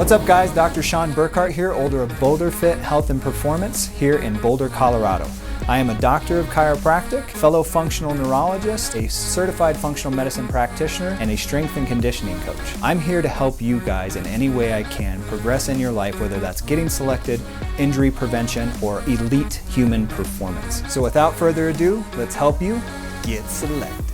What's up guys, Dr. Sean Burkhart here, owner of Boulder Fit Health and Performance here in Boulder, Colorado. I am a doctor of chiropractic, fellow functional neurologist, a certified functional medicine practitioner, and a strength and conditioning coach. I'm here to help you guys in any way I can progress in your life, whether that's getting selected, injury prevention, or elite human performance. So without further ado, let's help you get selected.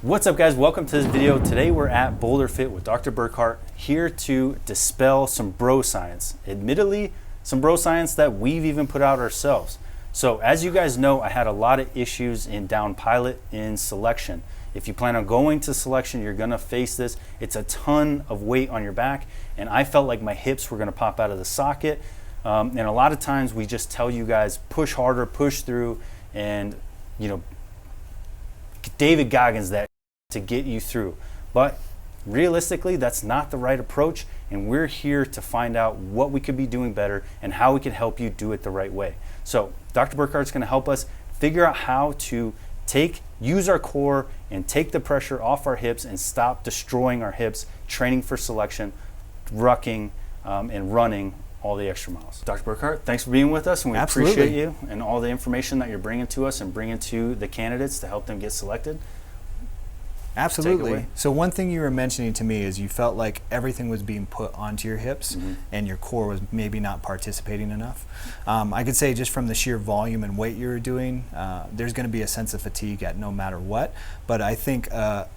What's up guys, welcome to this video. Today we're at Boulder Fit with Dr. Burkhart, here to dispel some bro science. Admittedly, some bro science that we've even put out ourselves. So as you guys know, I had a lot of issues in down pilot in selection. If you plan on going to selection, you're gonna face this. It's a ton of weight on your back, and I felt like my hips were gonna pop out of the socket. And a lot of times we just tell you guys, push harder, push through, and you know, David Goggins that to get you through. But realistically, that's not the right approach, and we're here to find out what we could be doing better and how we can help you do it the right way. So Dr. Burkhart's going to help us figure out how to use our core and take the pressure off our hips and stop destroying our hips, training for selection, rucking, and running all the extra miles. Dr. Burkhart, thanks for being with us, and we appreciate you and all the information that you're bringing to us and bringing to the candidates to help them get selected. Absolutely. So one thing you were mentioning to me is you felt like everything was being put onto your hips and your core was maybe not participating enough. I could say just from the sheer volume and weight you were doing, there's going to be a sense of fatigue at no matter what. But I think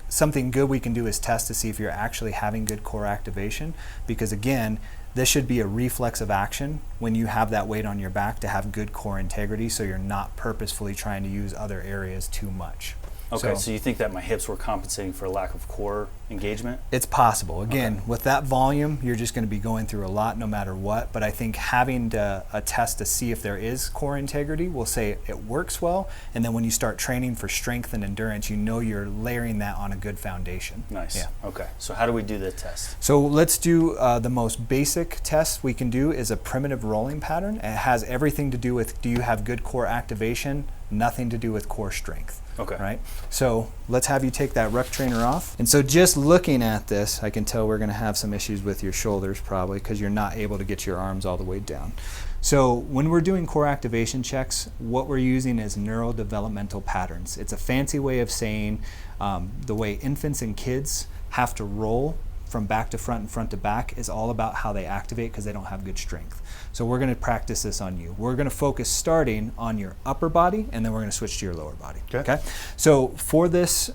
something good we can do is test to see if you're actually having good core activation, because again, this should be a reflexive action when you have that weight on your back to have good core integrity, so you're not purposefully trying to use other areas too much. Okay, so you think that my hips were compensating for a lack of core engagement? It's possible. Again, with that volume, you're just going to be going through a lot no matter what, but I think having a test to see if there is core integrity will say it works well, and then when you start training for strength and endurance, you know you're layering that on a good foundation. Nice. Yeah. Okay, so how do we do the test? So let's do the most basic test we can do is a primitive rolling pattern. It has everything to do with, do you have good core activation, nothing to do with core strength. Okay. Right? So let's have you take that ruck trainer off. And so just looking at this, I can tell we're going to have some issues with your shoulders probably because you're not able to get your arms all the way down. So when we're doing core activation checks, what we're using is neurodevelopmental patterns. It's a fancy way of saying the way infants and kids have to roll from back to front and front to back is all about how they activate because they don't have good strength. So we're going to practice this on you. We're going to focus starting on your upper body, and then we're going to switch to your lower body. Okay? So for this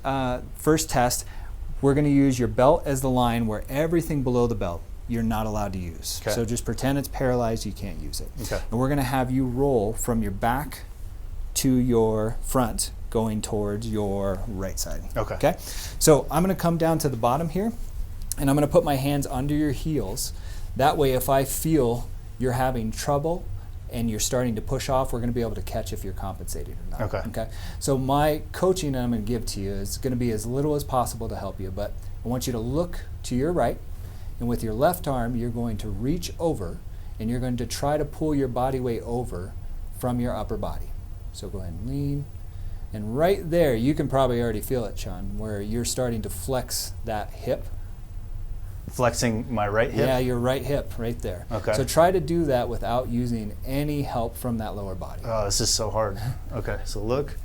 first test, we're going to use your belt as the line where everything below the belt you're not allowed to use. Okay. So just pretend it's paralyzed, you can't use it. Okay. And we're going to have you roll from your back to your front, going towards your right side. Okay? Okay? So I'm going to come down to the bottom here, and I'm going to put my hands under your heels. That way, if I feel you're having trouble and you're starting to push off, we're going to be able to catch if you're compensating or not. Okay. Okay. So my coaching that I'm going to give to you is going to be as little as possible to help you, but I want you to look to your right, and with your left arm, you're going to reach over, and you're going to try to pull your body weight over from your upper body. So go ahead and lean. And right there, you can probably already feel it, Sean, where you're starting to flex that hip. Flexing my right hip? Yeah, your right hip right there. Okay. So try to do that without using any help from that lower body. Oh, this is so hard. Okay, so look.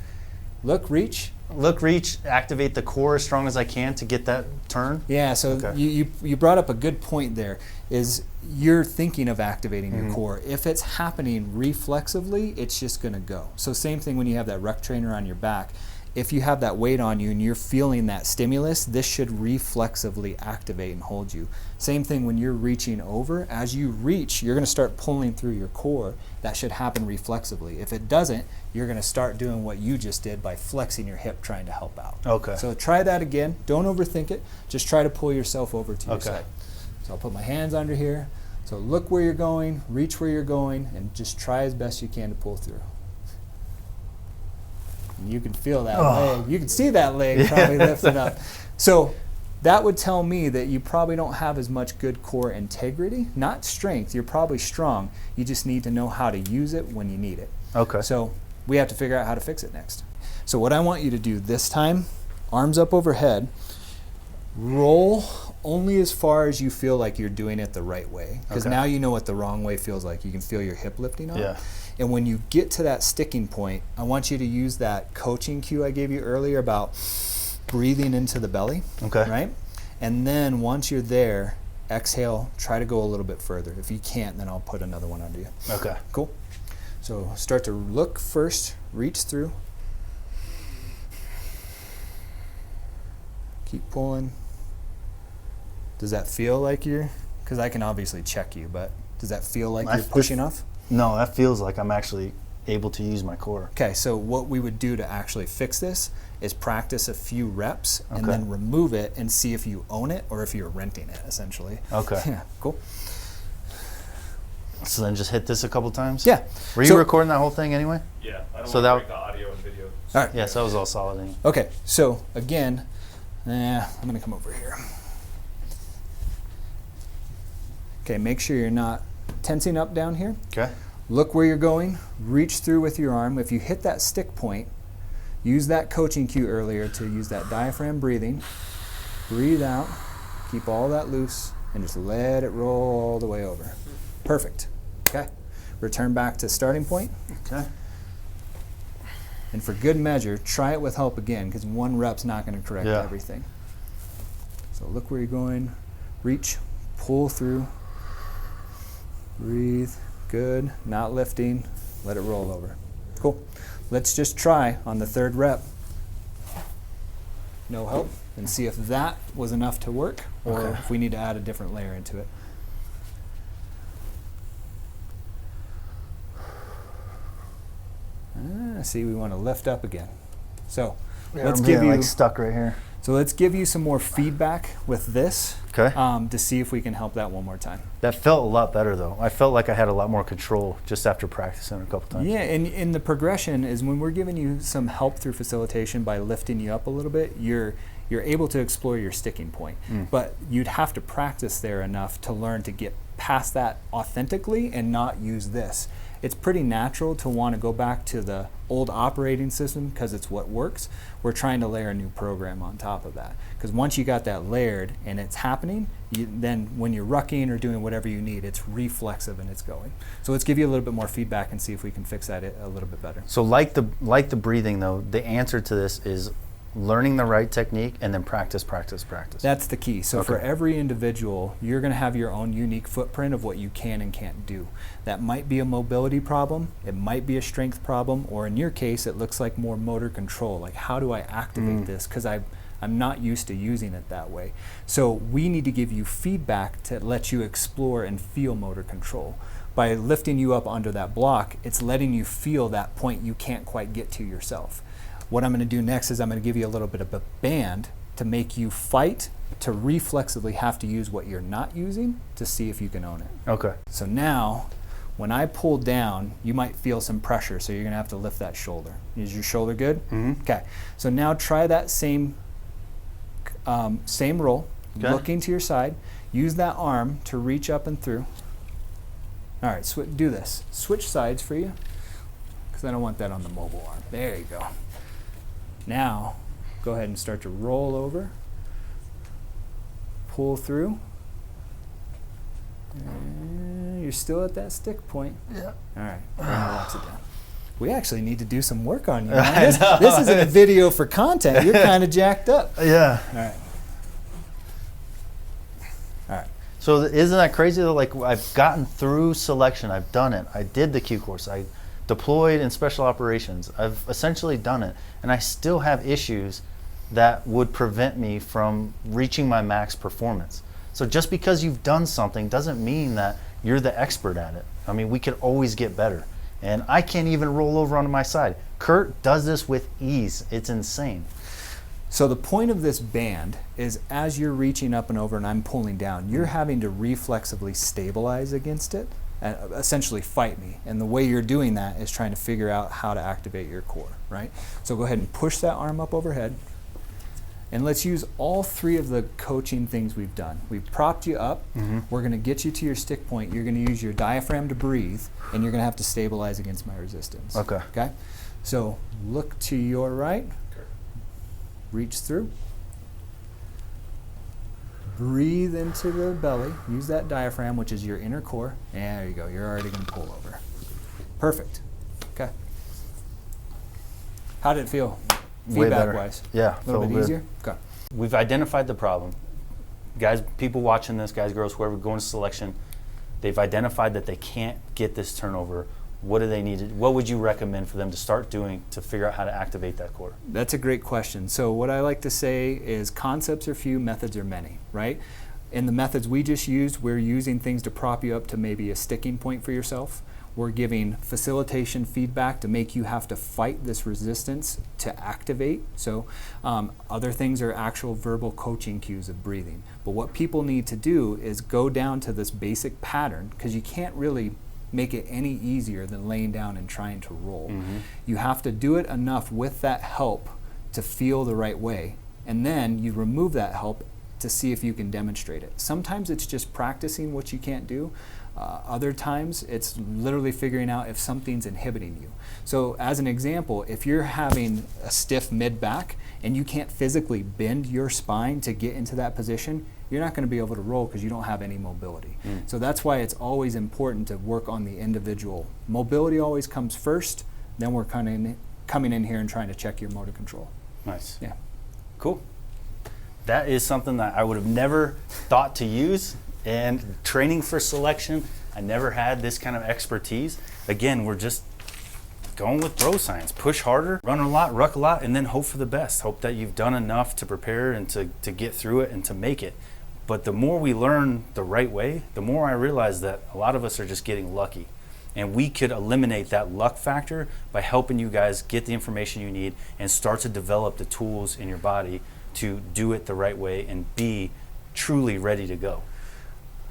Look, reach. Look, reach, activate the core as strong as I can to get that turn. Yeah, so you brought up a good point there, is you're thinking of activating your core. If it's happening reflexively, it's just going to go. So same thing when you have that ruck trainer on your back. If you have that weight on you and you're feeling that stimulus, this should reflexively activate and hold you. Same thing when you're reaching over. As you reach, you're going to start pulling through your core. That should happen reflexively. If it doesn't, you're going to start doing what you just did by flexing your hip trying to help out. Okay. So try that again. Don't overthink it. Just try to pull yourself over to your side. So I'll put my hands under here. So look where you're going, reach where you're going, and just try as best you can to pull through. You can feel that leg. You can see that leg probably lifting up. So that would tell me that you probably don't have as much good core integrity, not strength. You're probably strong. You just need to know how to use it when you need it. Okay. So we have to figure out how to fix it next. So what I want you to do this time, arms up overhead, roll only as far as you feel like you're doing it the right way. Because Okay. now you know what the wrong way feels like. You can feel your hip lifting up. Yeah. And when you get to that sticking point, I want you to use that coaching cue I gave you earlier about breathing into the belly. Okay. Right? And then once you're there, exhale, try to go a little bit further. If you can't, then I'll put another one under you. Okay. Cool. So start to look first, reach through. Keep pulling. Does that feel like you're, because I can obviously check you, but does that feel like you're pushing off? No, that feels like I'm actually able to use my core. Okay, so what we would do to actually fix this is practice a few reps and Okay. then remove it and see if you own it or if you're renting it, essentially. Okay. Yeah, cool. So then just hit this a couple times? Yeah. Were you So- recording that whole thing anyway? Yeah, I don't So want that- to break the audio and video. All right. Yes, that was all solid. Okay, so again, I'm going to come over here. Okay, make sure you're not tensing up down here. Okay. Look where you're going, reach through with your arm. If you hit that stick point, use that coaching cue earlier to use that diaphragm breathing. Breathe out, keep all that loose, and just let it roll all the way over. Perfect. Okay. Return back to starting point. Okay. And for good measure, try it with help again, because one rep's not going to correct Yeah. everything. So look where you're going, reach, pull through, breathe, good, not lifting, let it roll over. Cool. Let's just try on the third rep. No help, and see if that was enough to work, or Okay. if we need to add a different layer into it. See, we want to lift up again. So let's I'm give getting, you like stuck right here. So let's give you some more feedback with this Okay. to see if we can help that one more time. That felt a lot better though. I felt like I had a lot more control just after practicing a couple times. Yeah, and in the progression is when we're giving you some help through facilitation by lifting you up a little bit, you're able to explore your sticking point. But you'd have to practice there enough to learn to get past that authentically and not use this. It's pretty natural to want to go back to the old operating system because it's what works. We're trying to layer a new program on top of that. Because once you got that layered and it's happening, then when you're rucking or doing whatever you need, it's reflexive and it's going. So let's give you a little bit more feedback and see if we can fix that a little bit better. So like the breathing though, the answer to this is learning the right technique and then practice. That's the key. So for Okay. every individual, you're going to have your own unique footprint of what you can and can't do. That might be a mobility problem, it might be a strength problem, or in your case, it looks like more motor control. Like, how do I activate this? Because I'm not used to using it that way. So we need to give you feedback to let you explore and feel motor control. By lifting you up onto that block, it's letting you feel that point you can't quite get to yourself. What I'm going to do next is I'm going to give you a little bit of a band to make you fight to reflexively have to use what you're not using to see if you can own it. Okay. So now, when I pull down, you might feel some pressure, so you're going to have to lift that shoulder. Is your shoulder good? Mm-hmm. Okay. So now try that same roll, Okay. looking to your side. Use that arm to reach up and through. All right, do this. Switch sides for you, because I don't want that on the mobile arm. There you go. Now, go ahead and start to roll over, pull through. And you're still at that stick point. Yeah. All right, relax it down. We actually need to do some work on you. I Man. know. This isn't a video for content. You're kind of jacked up. Yeah. All right. All right. So isn't that crazy though? Like I've gotten through selection. I've done it. I did the Q course. I deployed in special operations. I've essentially done it. And I still have issues that would prevent me from reaching my max performance. So just because you've done something doesn't mean that you're the expert at it. I mean, we could always get better. And I can't even roll over onto my side. Kurt does this with ease. It's insane. So the point of this band is as you're reaching up and over and I'm pulling down, you're having to reflexively stabilize against it and essentially fight me. And the way you're doing that is trying to figure out how to activate your core, right? So go ahead and push that arm up overhead. And let's use all three of the coaching things we've done. We've propped you up. We're going to get you to your stick point. You're going to use your diaphragm to breathe, and you're going to have to stabilize against my resistance. Okay. Okay? So look to your right. Reach through. breathe into the belly. Use that diaphragm, which is your inner core. And there you go. You're already going to pull over. Perfect. Okay. How did it feel? Feedback-wise? Yeah. A little bit easier? Okay. We've identified the problem. Guys, people watching this, guys, girls, whoever going to selection, they've identified that they can't get this turnover. What do they need? What would you recommend for them to start doing to figure out how to activate that core? That's a great question. So what I like to say is concepts are few, methods are many, right? In the methods we just used, we're using things to prop you up to maybe a sticking point for yourself. We're giving facilitation feedback to make you have to fight this resistance to activate. So other things are actual verbal coaching cues of breathing. But what people need to do is go down to this basic pattern, because you can't really make it any easier than laying down and trying to roll. Mm-hmm. You have to do it enough with that help to feel the right way, and then you remove that help to see if you can demonstrate it. Sometimes it's just practicing what you can't do. Other times it's literally figuring out if something's inhibiting you. So as an example, if you're having a stiff mid-back and you can't physically bend your spine to get into that position, you're not going to be able to roll because you don't have any mobility. So that's why it's always important to work on the individual. Mobility always comes first, then we're coming in here and trying to check your motor control. Nice. Yeah. Cool. That is something that I would have never thought to use. And training for selection, I never had this kind of expertise. Again, we're just going with bro science. Push harder, run a lot, ruck a lot, and then hope for the best. Hope that you've done enough to prepare and to get through it and to make it. But the more we learn the right way, the more I realize that a lot of us are just getting lucky. And we could eliminate that luck factor by helping you guys get the information you need and start to develop the tools in your body to do it the right way and be truly ready to go.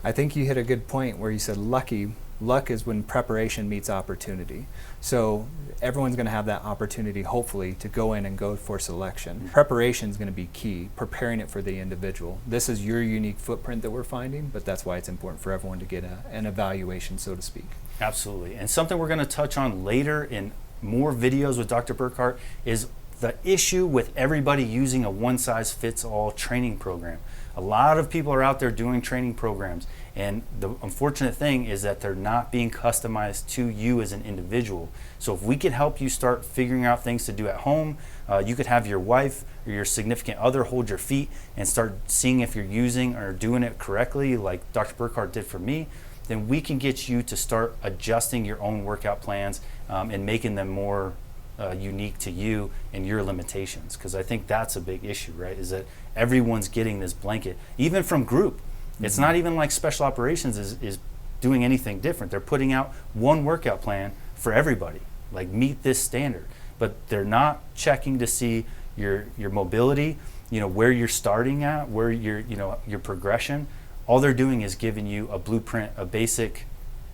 I think you hit a good point where you said lucky. Luck is when preparation meets opportunity. So everyone's going to have that opportunity, hopefully, to go in and go for selection. Preparation is going to be key, preparing it for the individual. This is your unique footprint that we're finding, but that's why it's important for everyone to get an evaluation, so to speak. Absolutely. And something we're going to touch on later in more videos with Dr. Burkhart is the issue with everybody using a one-size-fits-all training program. A lot of people are out there doing training programs, and the unfortunate thing is that they're not being customized to you as an individual. So if we could help you start figuring out things to do at home, you could have your wife or your significant other hold your feet and start seeing if you're using or doing it correctly, like Dr. Burkhart did for me, then we can get you to start adjusting your own workout plans and making them more unique to you and your limitations, because I think that's a big issue, right? Is that everyone's getting this blanket, even from group. It's not even like special operations is doing anything different. They're putting out one workout plan for everybody, like meet this standard, but they're not checking to see your mobility, where you're starting at, where your progression. All they're doing is giving you a blueprint, a basic,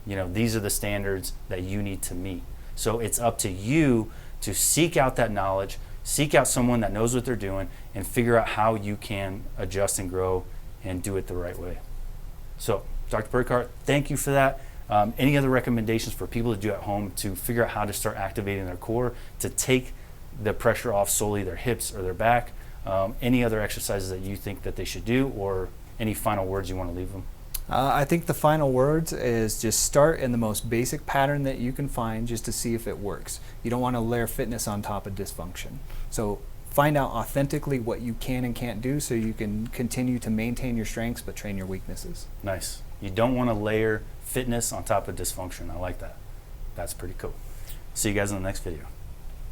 these are the standards that you need to meet. So it's up to you to seek out that knowledge, seek out someone that knows what they're doing, and figure out how you can adjust and grow and do it the right way. So, Dr. Burkhart, thank you for that. Any other recommendations for people to do at home to figure out how to start activating their core, to take the pressure off solely their hips or their back? Any other exercises that you think that they should do, or any final words you want to leave them? I think the final words is just start in the most basic pattern that you can find just to see if it works. You don't want to layer fitness on top of dysfunction. So find out authentically what you can and can't do so you can continue to maintain your strengths but train your weaknesses. Nice. You don't want to layer fitness on top of dysfunction. I like that. That's pretty cool. See you guys in the next video.